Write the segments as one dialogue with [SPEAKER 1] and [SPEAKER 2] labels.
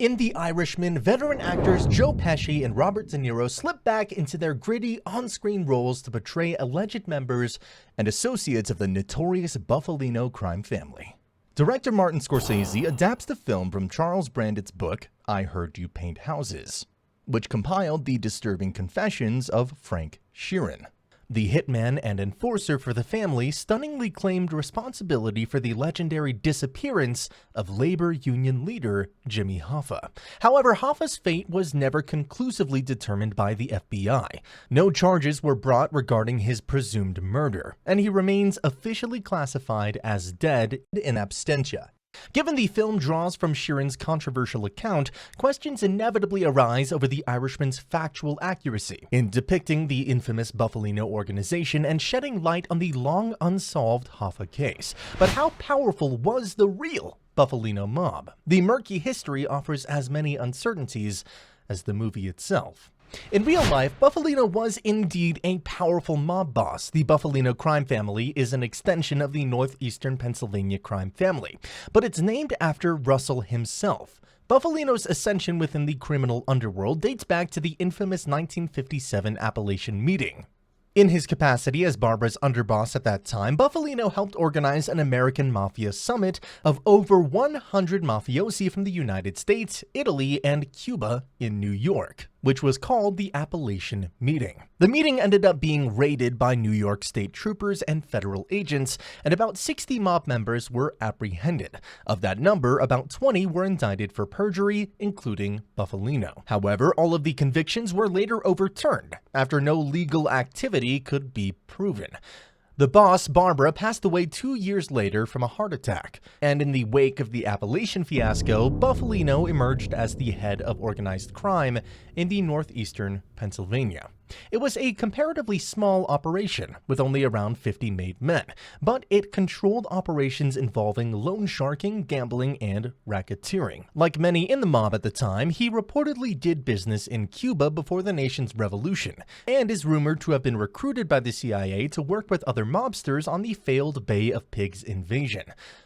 [SPEAKER 1] In The Irishman, veteran actors Joe Pesci and Robert De Niro slip back into their gritty on-screen roles to portray alleged members and associates of the notorious Bufalino crime family. Director Martin Scorsese adapts the film from Charles Brandon's book, I Heard You Paint Houses, which compiled the disturbing confessions of Frank Sheeran. The hitman and enforcer for the family stunningly claimed responsibility for the legendary disappearance of labor union leader Jimmy Hoffa. However, Hoffa's fate was never conclusively determined by the FBI. No charges were brought regarding his presumed murder, and he remains officially classified as dead in absentia. Given the film draws from Sheeran's controversial account, questions inevitably arise over The Irishman's factual accuracy in depicting the infamous Bufalino organization and shedding light on the long unsolved Hoffa case. But how powerful was the real Bufalino mob? The murky history offers as many uncertainties as the movie itself. In real life, Bufalino was indeed a powerful mob boss. The Bufalino crime family is an extension of the northeastern Pennsylvania crime family, but it's named after Russell himself. Bufalino's ascension within the criminal underworld dates back to the infamous 1957 Appalachian Meeting. In his capacity as Barbara's underboss at that time, Bufalino helped organize an American Mafia summit of over 100 mafiosi from the United States, Italy, and Cuba in New York, which was called the Appalachian Meeting. The meeting ended up being raided by New York state troopers and federal agents, and about 60 mob members were apprehended. Of that number, about 20 were indicted for perjury, including Bufalino. However, all of the convictions were later overturned after no legal activity could be proven. The boss, Barbara, passed away 2 years later from a heart attack, and in the wake of the Appalachian fiasco, Bufalino emerged as the head of organized crime in the northeastern Pennsylvania. It was a comparatively small operation, with only around 50 made men, but it controlled operations involving loan sharking, gambling, and racketeering. Like many in the mob at the time, he reportedly did business in Cuba before the nation's revolution, and is rumored to have been recruited by the CIA to work with other mobsters on the failed Bay of Pigs invasion.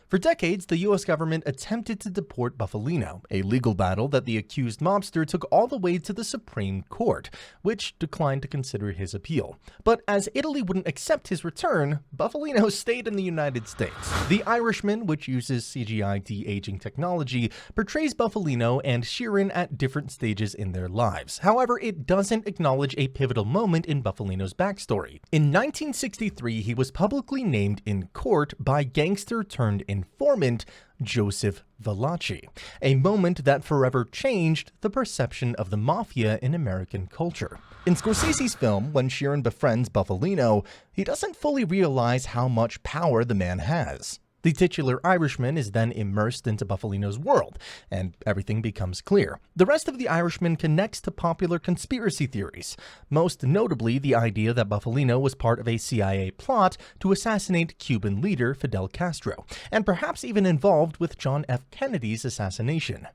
[SPEAKER 1] For decades, the US government attempted to deport Bufalino, a legal battle that the accused mobster took all the way to the Supreme Court, which declined to consider his appeal. But as Italy wouldn't accept his return, Bufalino stayed in the United States. The Irishman, which uses CGI de-aging technology, portrays Bufalino and Sheeran at different stages in their lives. However, it doesn't acknowledge a pivotal moment in Bufalino's backstory. In 1963, he was publicly named in court by gangster-turned-informant Joseph Valachi, a moment that forever changed the perception of the mafia in American culture. In Scorsese's film, when Sheeran befriends Bufalino, he doesn't fully realize how much power the man has. The titular Irishman is then immersed into Bufalino's world, and everything becomes clear. The rest of The Irishman connects to popular conspiracy theories, most notably the idea that Bufalino was part of a CIA plot to assassinate Cuban leader Fidel Castro, and perhaps even involved with John F. Kennedy's assassination.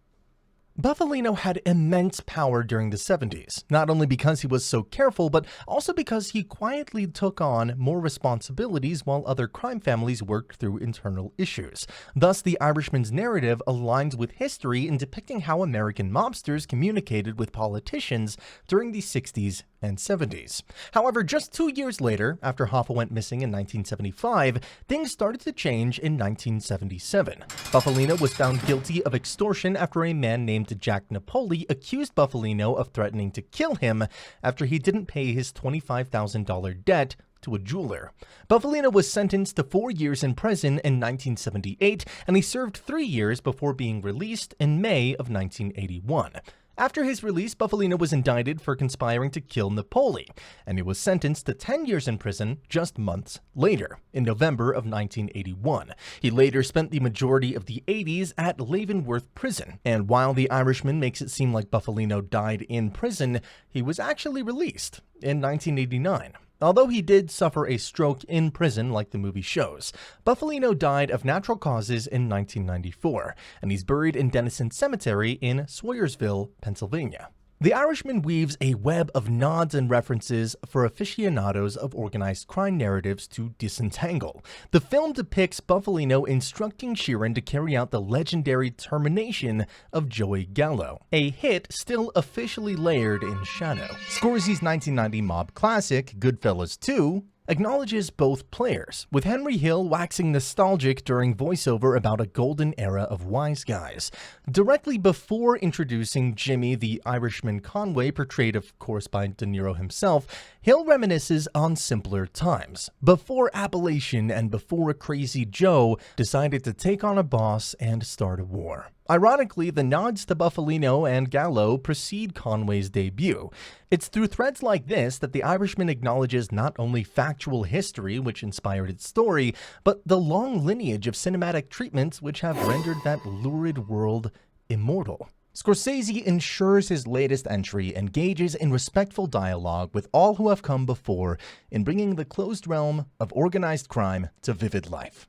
[SPEAKER 1] Bufalino had immense power during the 70s, not only because he was so careful, but also because he quietly took on more responsibilities while other crime families worked through internal issues. Thus, The Irishman's narrative aligns with history in depicting how American mobsters communicated with politicians during the 60s and 70s. However, just 2 years later, after Hoffa went missing in 1975, things started to change in 1977. Bufalino was found guilty of extortion after a man named Jack Napoli accused Bufalino of threatening to kill him after he didn't pay his $25,000 debt to a jeweler. Bufalino was sentenced to 4 years in prison in 1978, and he served 3 years before being released in May of 1981. After his release, Bufalino was indicted for conspiring to kill Napoli, and he was sentenced to 10 years in prison just months later, in November of 1981. He later spent the majority of the 80s at Leavenworth Prison, and while The Irishman makes it seem like Bufalino died in prison, he was actually released in 1989. Although he did suffer a stroke in prison like the movie shows, Bufalino died of natural causes in 1994, and he's buried in Denison Cemetery in Sawyersville, Pennsylvania. The Irishman weaves a web of nods and references for aficionados of organized crime narratives to disentangle. The film depicts Bufalino instructing Sheeran to carry out the legendary termination of Joey Gallo, a hit still officially layered in shadow. Scorsese's 1990 mob classic, Goodfellas 2, acknowledges both players, with Henry Hill waxing nostalgic during voiceover about a golden era of wise guys. Directly before introducing Jimmy the Irishman Conway, portrayed of course by De Niro himself, Hill reminisces on simpler times, before Appalachian and before Crazy Joe decided to take on a boss and start a war. Ironically, the nods to Bufalino and Gallo precede Conway's debut. It's through threads like this that The Irishman acknowledges not only factual history which inspired its story, but the long lineage of cinematic treatments which have rendered that lurid world immortal. Scorsese ensures his latest entry engages in respectful dialogue with all who have come before in bringing the closed realm of organized crime to vivid life.